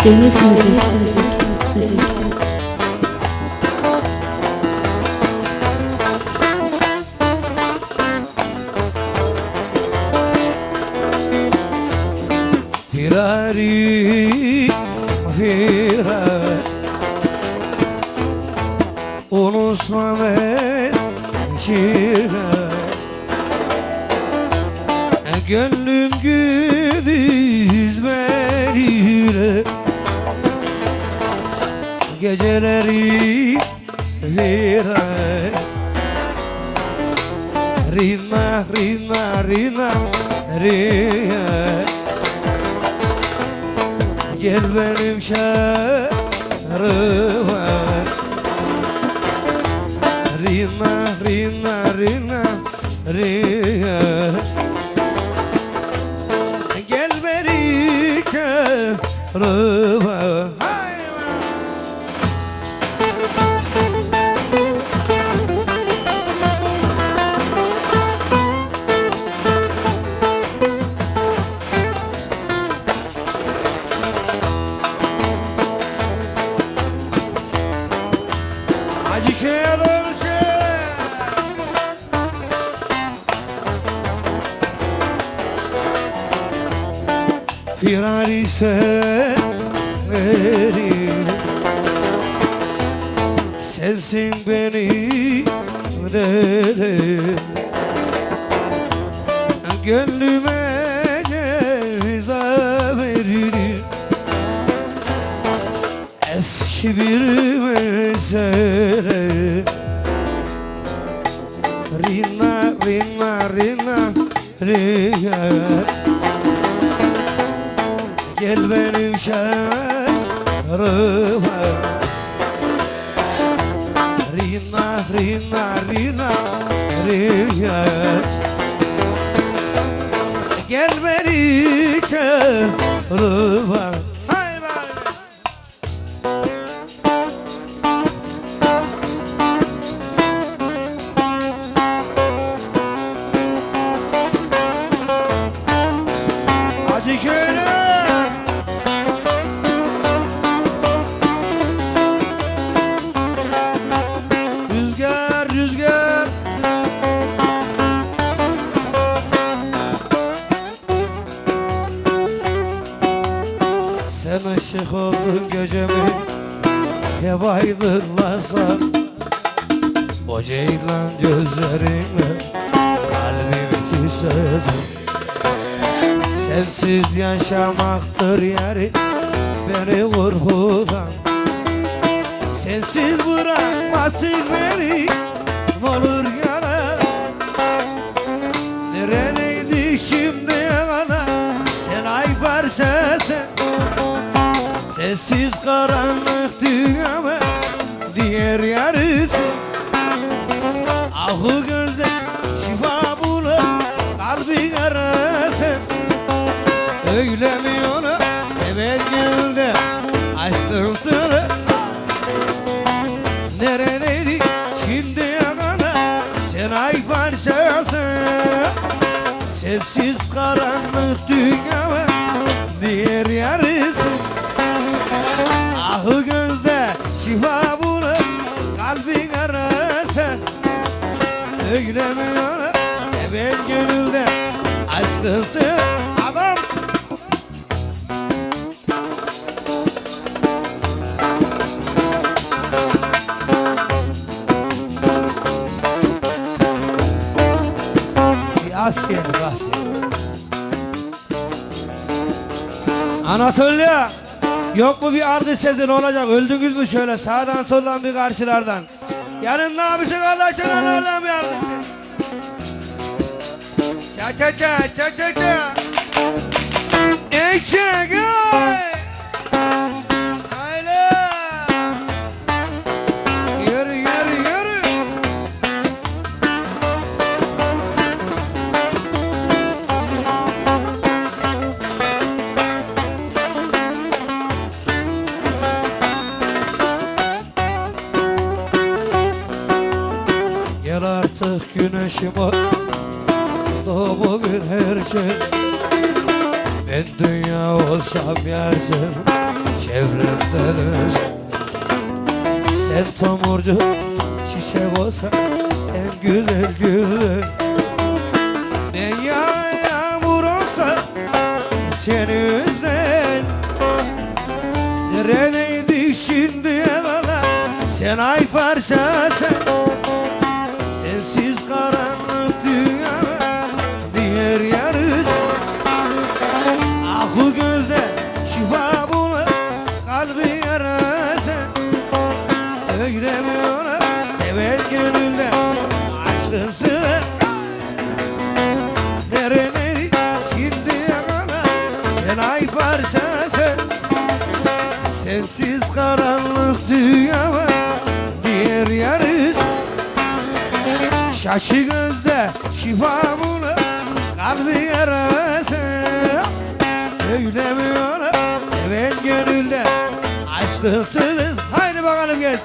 Deniz Müzik. Firari, firar unutmamız şirar gönlüm gündüz verilir geceleri firar rina rina rina rina gel benim şarıma rina rina rina rina gel benim şarıma Firari severim sensin beni derim gönlüme ceza veririm eski bir mesele rina rina rina rina gel benim şarıma rina rina rina rina gel benim şarıma sen aşık oldun gecemi hep aydınlasan o ceylan gözlerinle kalbimi çizsin sensiz yaşamaktır yarim beni korkutan sensiz bırakmasın beni olur yana neredeydi şimdiye kadar sen ay parçası sessiz karanlık dünyama diğer yarısı ahu gözde şifa bulur kalbin arası öyle mi ona seven gönülde aşkın sırrı neredeydi şimdiye kadar sen ay parçası sessiz karanlık dünyama diğer yarısı ahı gözde şifa bulur kalbin arası öyle mi ona seven gönülde aşkınsın adamsın Asya Anatolia yok mu bir alkış sesi ne olacak öldünüz mü şöyle sağdan soldan bir karşılardan yanında bir şey kardeşin oradan bir alkış sesi ça ça ça ça ça ça eşek hayla yürü yürü yürü gel artık güneşim oldu bugün her şey Ben dünya olsam yersin çevremdedir. Sen tomurcu çiçek olsan en güzel gül. Ben yağmur olsa seni üzden. Neredeydi şimdi valla sen ay parçası. Sensiz karanlık dünya diğer yarız. Akı gözde şifa bulur kalbi yarası. Öyle mi ona seven gönülde aşkınsın. Nerede şimdi kadar sen ay parçası. Sensiz karanlık dünya var diğer yarız. Şaşı gözde şifa bulur kalbi yarası. Öyle mi ona seven gönülde aşkınsınız. Haydi bakalım geç.